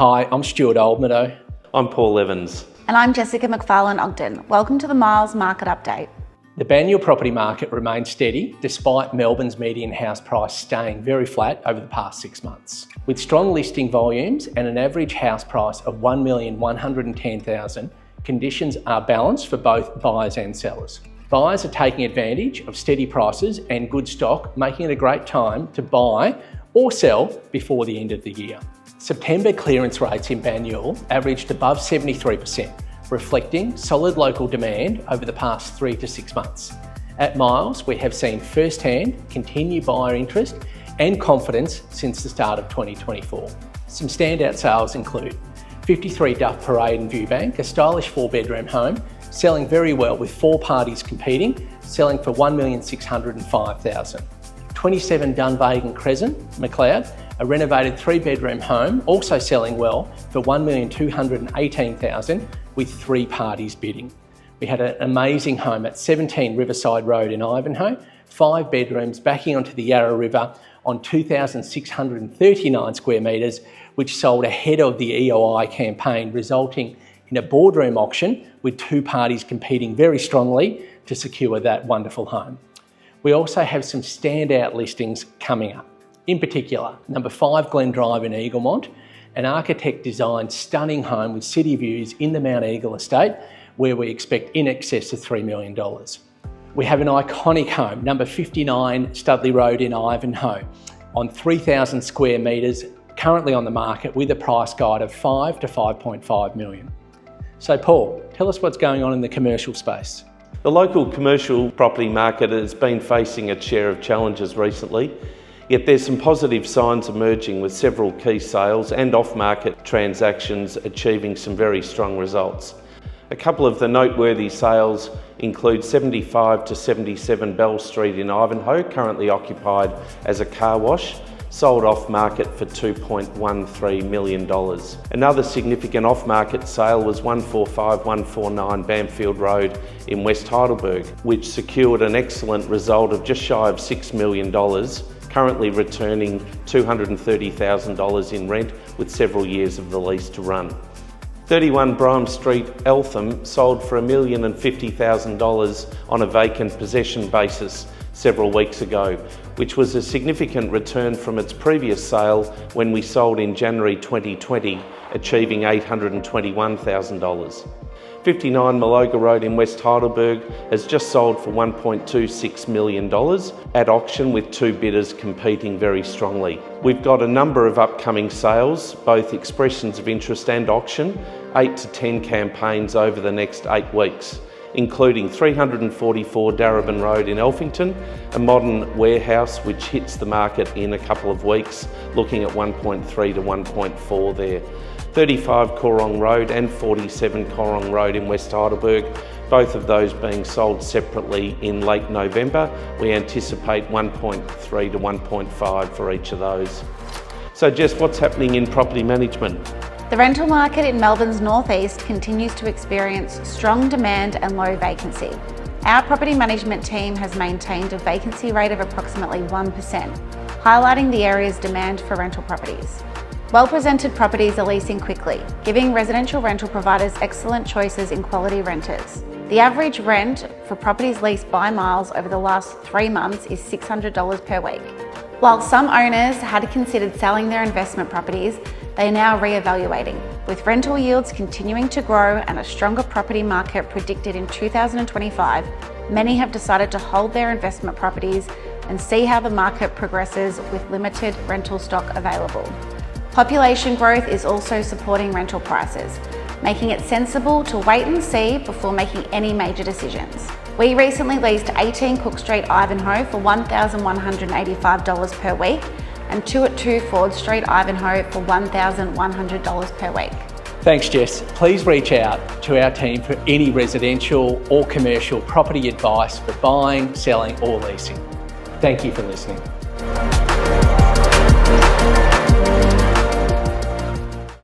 Hi, I'm Stuart Oldmeadow. I'm Paul Evans. And I'm Jessica McFarlane Ogden. Welcome to the Miles Market Update. The Banyule property market remains steady despite Melbourne's median house price staying very flat over the past 6 months. With strong listing volumes and an average house price of $1,110,000, conditions are balanced for both buyers and sellers. Buyers are taking advantage of steady prices and good stock, making it a great time to buy or sell before the end of the year. September clearance rates in Banyule averaged above 73%, reflecting solid local demand over the past 3 to 6 months. At Miles, we have seen firsthand continued buyer interest and confidence since the start of 2024. Some standout sales include 53 Duff Parade in Viewbank, a stylish 4-bedroom home, selling very well with 4 parties competing, selling for $1,605,000. 27 Dunvegan Crescent, McLeod, a renovated 3-bedroom home, also selling well for $1,218,000 with 3 parties bidding. We had an amazing home at 17 Riverside Road in Ivanhoe, 5 bedrooms backing onto the Yarra River on 2,639 square metres, which sold ahead of the EOI campaign, resulting in a boardroom auction with 2 parties competing very strongly to secure that wonderful home. We also have some standout listings coming up. In particular, number 5 Glen Drive in Eaglemont, an architect-designed stunning home with city views in the Mount Eagle estate, where we expect in excess of $3 million. We have an iconic home, number 59 Studley Road in Ivanhoe, on 3,000 square metres, currently on the market with a price guide of $5 to $5.5 million. So Paul, tell us what's going on in the commercial space. The local commercial property market has been facing its share of challenges recently, yet there's some positive signs emerging with several key sales and off-market transactions achieving some very strong results. A couple of the noteworthy sales include 75 to 77 Bell Street in Ivanhoe, currently occupied as a car wash, sold off-market for $2.13 million. Another significant off-market sale was 145-149 Bamfield Road in West Heidelberg, which secured an excellent result of just shy of $6 million, currently returning $230,000 in rent with several years of the lease to run. 31 Bryme Street, Eltham, sold for $1,050,000 on a vacant possession basis several weeks ago, which was a significant return from its previous sale when we sold in January 2020, achieving $821,000. 59 Maloga Road in West Heidelberg has just sold for $1.26 million at auction with 2 bidders competing very strongly. We've got a number of upcoming sales, both expressions of interest and auction, 8 to 10 campaigns over the next 8 weeks, including 344 Darebin Road in Elphington, a modern warehouse which hits the market in a couple of weeks, looking at 1.3 to 1.4 there. 35 Corong Road and 47 Corong Road in West Heidelberg, both of those being sold separately in late November. We anticipate 1.3 to 1.5 for each of those. So Jess, what's happening in property management? The rental market in Melbourne's northeast continues to experience strong demand and low vacancy. Our property management team has maintained a vacancy rate of approximately 1%, highlighting the area's demand for rental properties. Well-presented properties are leasing quickly, giving residential rental providers excellent choices in quality renters. The average rent for properties leased by Miles over the last 3 months is $600 per week. While some owners had considered selling their investment properties, they are now re-evaluating. With rental yields continuing to grow and a stronger property market predicted in 2025, many have decided to hold their investment properties and see how the market progresses with limited rental stock available. Population growth is also supporting rental prices, making it sensible to wait and see before making any major decisions. We recently leased 18 Cook Street, Ivanhoe for $1,185 per week and 2 at 2 Ford Street, Ivanhoe for $1,100 per week. Thanks, Jess. Please reach out to our team for any residential or commercial property advice for buying, selling or leasing. Thank you for listening.